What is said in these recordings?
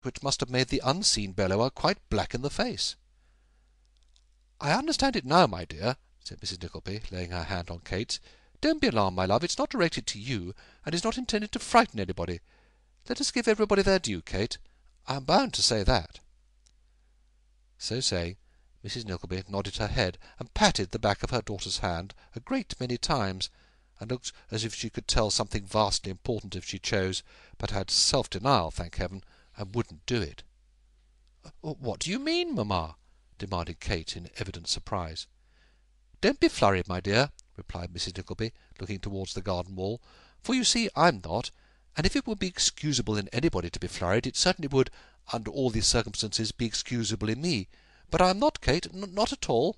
which must have made the unseen bellower quite black in the face. "I understand it now, my dear," said Mrs. Nickleby, laying her hand on Kate's. "Don't be alarmed, my love. It's not directed to you, and is not intended to frighten anybody. Let us give everybody their due, Kate. I am bound to say that." So saying, Mrs. Nickleby nodded her head and patted the back of her daughter's hand a great many times, and looked as if she could tell something vastly important if she chose, but had self-denial, thank heaven, and wouldn't do it. "What do you mean, mamma?" demanded Kate in evident surprise. "Don't be flurried, my dear," replied Mrs. Nickleby, looking towards the garden wall, "for you see I'm not, and if it would be excusable in anybody to be flurried, it certainly would, under all these circumstances, be excusable in me. But I am not, Kate, not at all."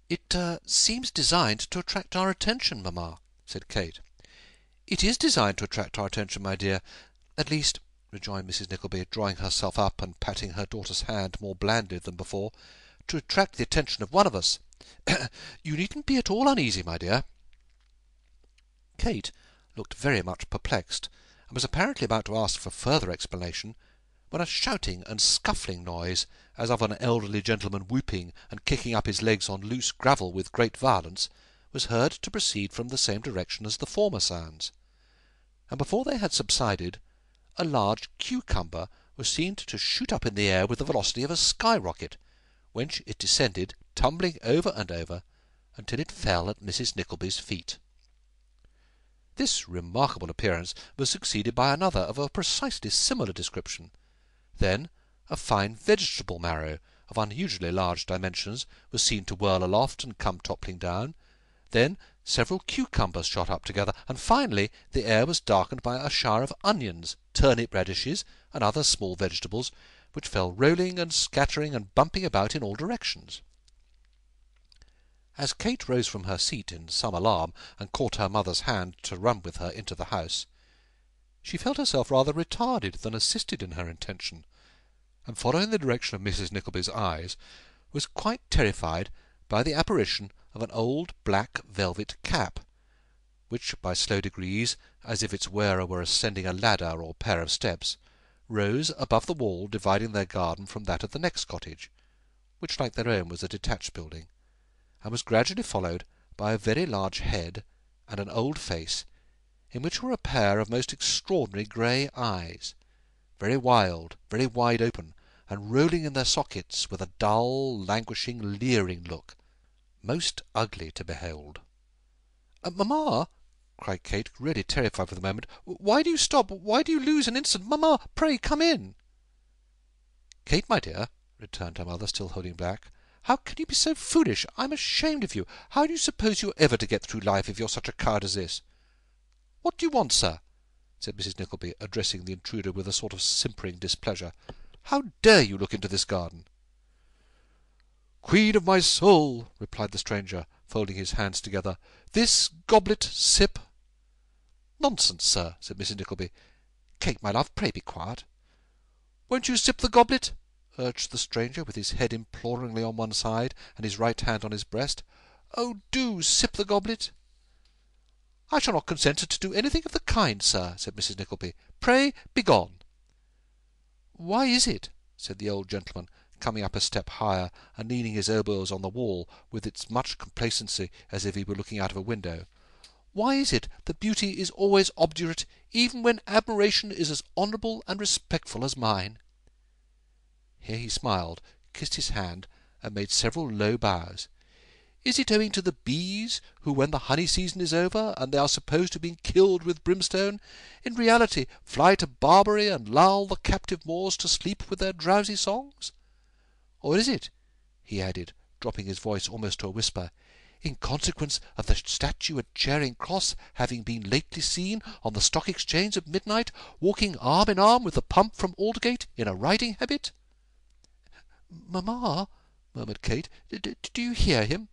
"It seems designed to attract our attention, mamma," said Kate. "It is designed to attract our attention, my dear. At least," rejoined Mrs. Nickleby, drawing herself up and patting her daughter's hand more blandly than before, "to attract the attention of one of us. You needn't be at all uneasy, my dear." Kate looked very much perplexed, and was apparently about to ask for further explanation, when a shouting and scuffling noise, as of an elderly gentleman whooping and kicking up his legs on loose gravel with great violence, was heard to proceed from the same direction as the former sounds, and before they had subsided, a large cucumber was seen to shoot up in the air with the velocity of a sky-rocket, whence it descended, tumbling over and over, until it fell at Mrs. Nickleby's feet. This remarkable appearance was succeeded by another of a precisely similar description. Then a fine vegetable marrow, of unusually large dimensions, was seen to whirl aloft and come toppling down. Then several cucumbers shot up together, and finally the air was darkened by a shower of onions, turnip radishes, and other small vegetables, which fell rolling and scattering and bumping about in all directions. As Kate rose from her seat in some alarm and caught her mother's hand to run with her into the house, she felt herself rather retarded than assisted in her intention, and following the direction of Mrs. Nickleby's eyes, was quite terrified by the apparition of an old black velvet cap, which by slow degrees, as if its wearer were ascending a ladder or pair of steps, rose above the wall dividing their garden from that of the next cottage, which, like their own, was a detached building, and was gradually followed by a very large head and an old face, in which were a pair of most extraordinary grey eyes, very wild, very wide open, and rolling in their sockets with a dull, languishing, leering look, most ugly to behold. "Mamma!" cried Kate, really terrified for the moment. "Why do you stop? Why do you lose an instant? Mamma, pray come in." "Kate, my dear," returned her mother, still holding back, "how can you be so foolish? I'm ashamed of you. How do you suppose you're ever to get through life if you're such a coward as this?" "What do you want, sir?" said Mrs. Nickleby, addressing the intruder with a sort of simpering displeasure. "How dare you look into this garden?" "Queen of my soul," replied the stranger, folding his hands together, "this goblet sip—" "Nonsense, sir," said Mrs. Nickleby. "Kate, my love, pray be quiet." "Won't you sip the goblet?" urged the stranger, with his head imploringly on one side and his right hand on his breast. "Oh, do sip the goblet." "I shall not consent to do anything of the kind, sir," said Mrs. Nickleby. "Pray begone." "Why is it," said the old gentleman, coming up a step higher and leaning his elbows on the wall with as much complacency as if he were looking out of a window, "why is it that beauty is always obdurate, even when admiration is as honourable and respectful as mine?" Here he smiled, kissed his hand, and made several low bows. "Is it owing to the bees, who, when the honey season is over, and they are supposed to have been killed with brimstone, in reality fly to Barbary and lull the captive Moors to sleep with their drowsy songs? Or is it," he added, dropping his voice almost to a whisper, "in consequence of the statue at Charing Cross having been lately seen on the Stock Exchange at midnight, walking arm in arm with the pump from Aldgate in a riding habit?" "Mamma," murmured Kate, "do you hear him?"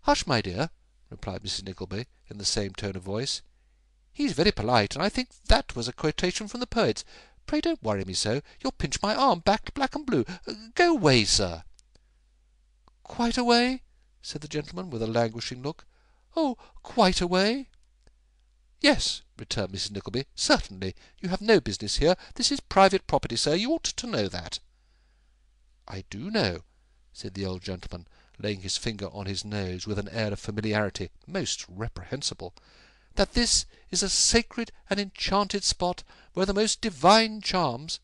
"Hush, my dear," replied Mrs. Nickleby, in the same tone of voice. "He's very polite, and I think that was a quotation from the poets. Pray don't worry me so. You'll pinch my arm, back black and blue. Go away, sir." "Quite away?" said the gentleman, with a languishing look. "Oh, quite away?" "Yes," returned Mrs. Nickleby, "certainly. You have no business here. This is private property, sir. You ought to know that." "I do know," said the old gentleman, laying his finger on his nose with an air of familiarity most reprehensible, "that this is a sacred and enchanted spot where the most divine charms,"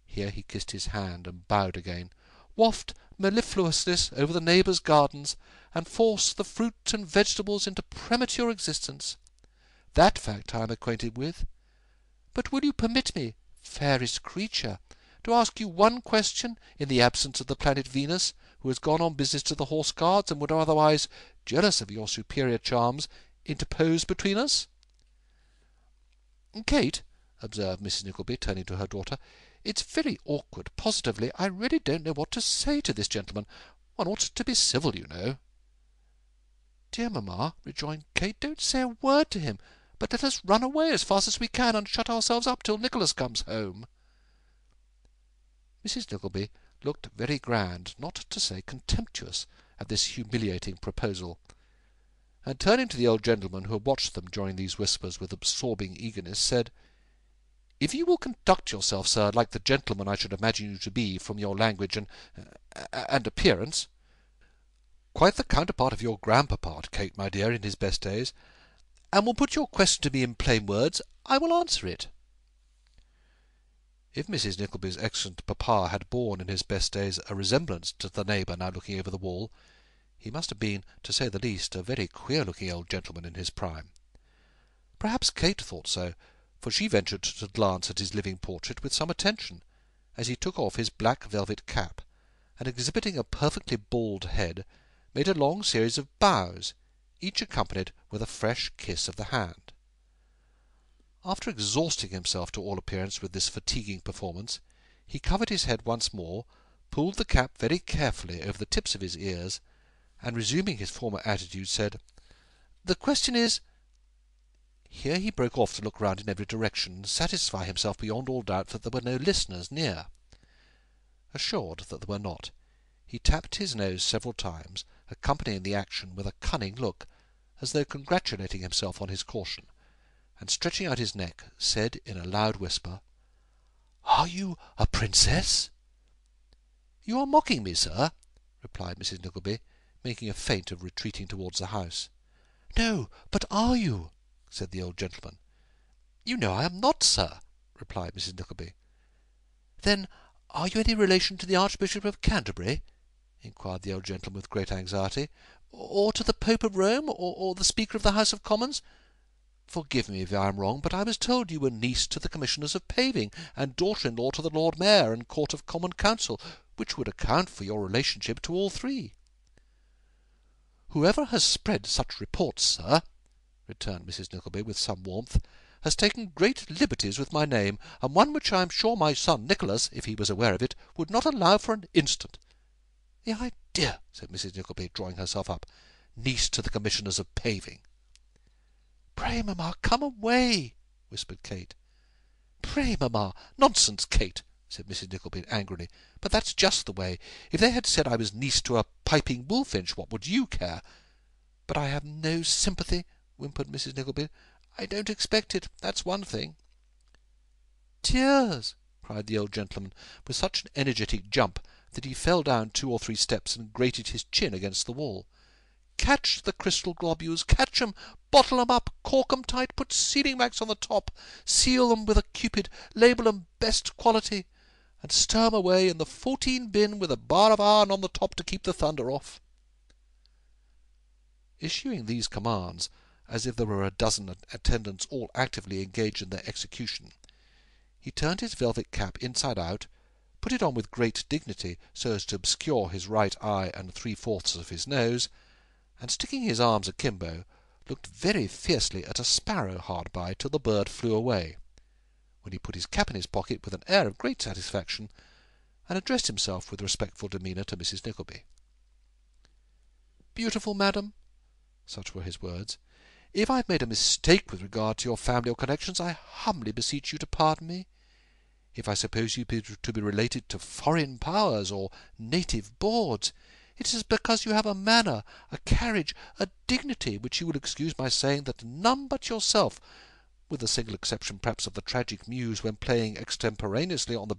here he kissed his hand and bowed again, "waft mellifluousness over the neighbours' gardens, and force the fruit and vegetables into premature existence. That fact I am acquainted with. But will you permit me, fairest creature, to ask you one question in the absence of the planet Venus, who has gone on business to the Horse Guards, and would otherwise, jealous of your superior charms, interpose between us?" "Kate," observed Mrs. Nickleby, turning to her daughter, "it's very awkward, positively. I really don't know what to say to this gentleman. One ought to be civil, you know." "Dear mamma," rejoined Kate, "don't say a word to him, but let us run away as fast as we can, and shut ourselves up till Nicholas comes home." Mrs. Nickleby looked very grand, not to say contemptuous, at this humiliating proposal, and turning to the old gentleman, who had watched them during these whispers with absorbing eagerness, said, "If you will conduct yourself, sir, like the gentleman I should imagine you to be from your language and appearance, quite the counterpart of your grandpapa, Kate, my dear, in his best days, and will put your question to me in plain words, I will answer it." If Mrs. Nickleby's excellent papa had borne in his best days a resemblance to the neighbour now looking over the wall, he must have been, to say the least, a very queer-looking old gentleman in his prime. Perhaps Kate thought so, for she ventured to glance at his living portrait with some attention, as he took off his black velvet cap, and exhibiting a perfectly bald head, made a long series of bows, each accompanied with a fresh kiss of the hand. After exhausting himself to all appearance with this fatiguing performance, he covered his head once more, pulled the cap very carefully over the tips of his ears, and resuming his former attitude, said, "The question is—" Here he broke off to look round in every direction, and satisfy himself beyond all doubt that there were no listeners near. Assured that there were not, he tapped his nose several times, accompanying the action with a cunning look, as though congratulating himself on his caution, and stretching out his neck, said in a loud whisper, "Are you a princess?" "You are mocking me, sir," replied Mrs. Nickleby, making a feint of retreating towards the house. "No, but are you?" said the old gentleman. "You know I am not, sir," replied Mrs. Nickleby. "Then are you any relation to the Archbishop of Canterbury?" inquired the old gentleman with great anxiety, "or to the Pope of Rome, or the Speaker of the House of Commons? Forgive me if I am wrong, but I was told you were niece to the Commissioners of Paving, and daughter-in-law to the Lord Mayor and Court of Common Council, which would account for your relationship to all three." "Whoever has spread such reports, sir," returned Mrs. Nickleby with some warmth, "has taken great liberties with my name, and one which I am sure my son Nicholas, if he was aware of it, would not allow for an instant." "The idea!" said Mrs. Nickleby, drawing herself up. "Niece to the Commissioners of Paving!" "Pray, mamma, come away," whispered Kate. "Pray, mamma, nonsense, Kate," said Mrs. Nickleby angrily. "But that's just the way. If they had said I was niece to a piping bullfinch, what would you care?" "But I have no sympathy," whimpered Mrs. Nickleby. "I don't expect it, that's one thing." "Tears!" cried the old gentleman, with such an energetic jump that he fell down 2 or 3 steps and grated his chin against the wall. "Catch the crystal globules, catch 'em, bottle 'em up, cork 'em tight, put sealing wax on the top, seal 'em with a cupid, label 'em best quality, and stow 'em away in the 14 bin with a bar of iron on the top to keep the thunder off." Issuing these commands, as if there were a dozen attendants all actively engaged in their execution, he turned his velvet cap inside out, put it on with great dignity so as to obscure his right eye and 3/4 of his nose, and sticking his arms akimbo, looked very fiercely at a sparrow hard by till the bird flew away, when he put his cap in his pocket with an air of great satisfaction, and addressed himself with respectful demeanour to Mrs. Nickleby. "Beautiful madam," such were his words, "if I have made a mistake with regard to your family or connections, I humbly beseech you to pardon me. If I suppose you to be related to foreign powers or native boards, it is because you have a manner, a carriage, a dignity, which you will excuse my saying that none but yourself with the single exception perhaps of the tragic muse when playing extemporaneously on the